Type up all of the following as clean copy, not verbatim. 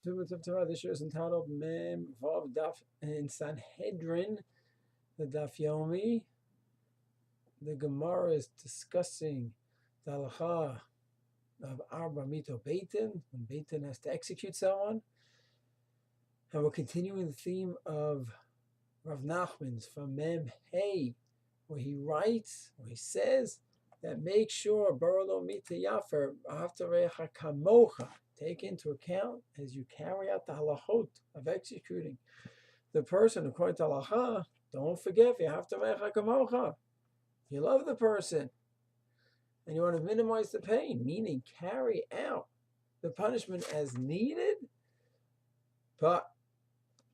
This year is entitled Mem Vav Daf in Sanhedrin, the Daf Yomi. The Gemara is discussing the halacha of Arba Mito Beitin, when Beitin has to execute someone. And we're continuing the theme of Rav Nachman's from Mem Hey, where he writes, or he says, that make sure Barolo Mita Yafer Aftarecha Kamocha, take into account as you carry out the halachot of executing the person according to halacha. Don't forget, you have to Recha Kamocha. You love the person and you want to minimize the pain, meaning carry out the punishment as needed, but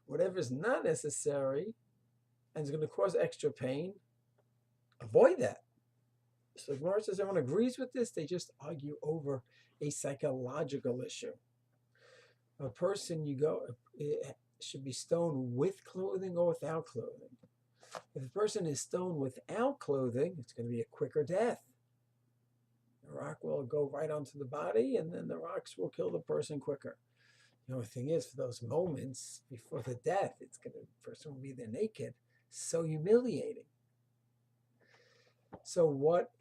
whatever is not necessary and is going to cause extra pain, avoid that. So the Gemara says everyone agrees with this, they just argue over a psychological issue. A person should be stoned with clothing or without clothing. If a person is stoned without clothing, it's going to be a quicker death. The rock will go right onto the body, and then the rocks will kill the person quicker. The only thing is, for those moments before the death, the person will be there naked. So humiliating. So what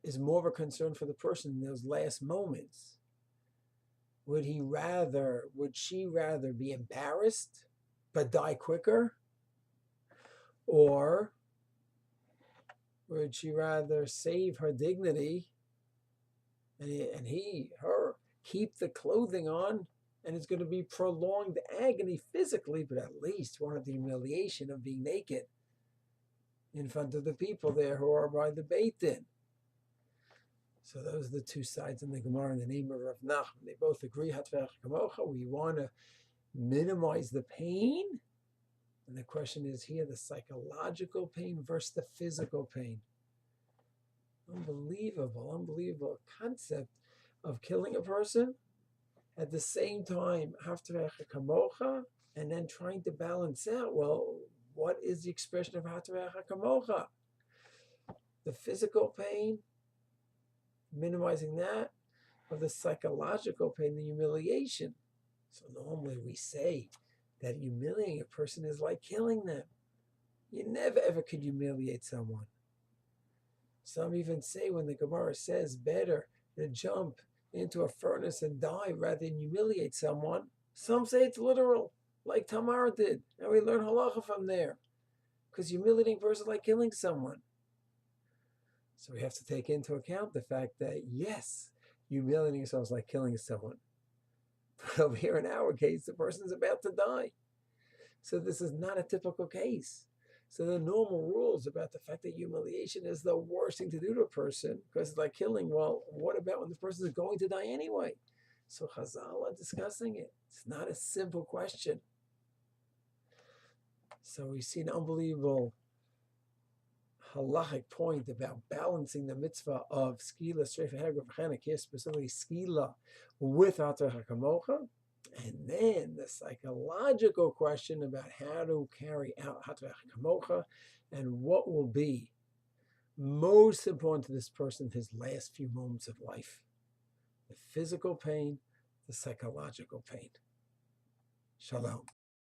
is more of a concern for the person in those last moments? Would she rather be embarrassed but die quicker? Or would she rather save her dignity and her keep the clothing on, and it's going to be prolonged agony physically, but at least won't have the humiliation of being naked in front of the people there who are by the Beit Din? So those are the two sides in the Gemara in the name of Rav Nachman. They both agree, we want to minimize the pain. And the question is here, the psychological pain versus the physical pain. Unbelievable concept of killing a person. At the same time, and then trying to balance out, well, what is the expression of kamocha? The physical pain, minimizing that, or the psychological pain, the humiliation. So normally we say that humiliating a person is like killing them. You never ever could humiliate someone. Some even say, when the Gemara says better to jump into a furnace and die rather than humiliate someone, some say it's literal, like Tamar did. And we learn halacha from there. Because humiliating a person is like killing someone. So we have to take into account the fact that, yes, humiliating yourself is like killing someone. But over here in our case, the person's about to die. So this is not a typical case. So the normal rules about the fact that humiliation is the worst thing to do to a person, because it's like killing, well, what about when the person is going to die anyway? So Chazal are discussing it. It's not a simple question. So we see an unbelievable halachic point about balancing the mitzvah of skila, streifa hagra v'chenek, here specifically skila with atar hakamocha, and then the psychological question about how to carry out atar hakamocha and what will be most important to this person in his last few moments of life: the physical pain, the psychological pain. Shalom.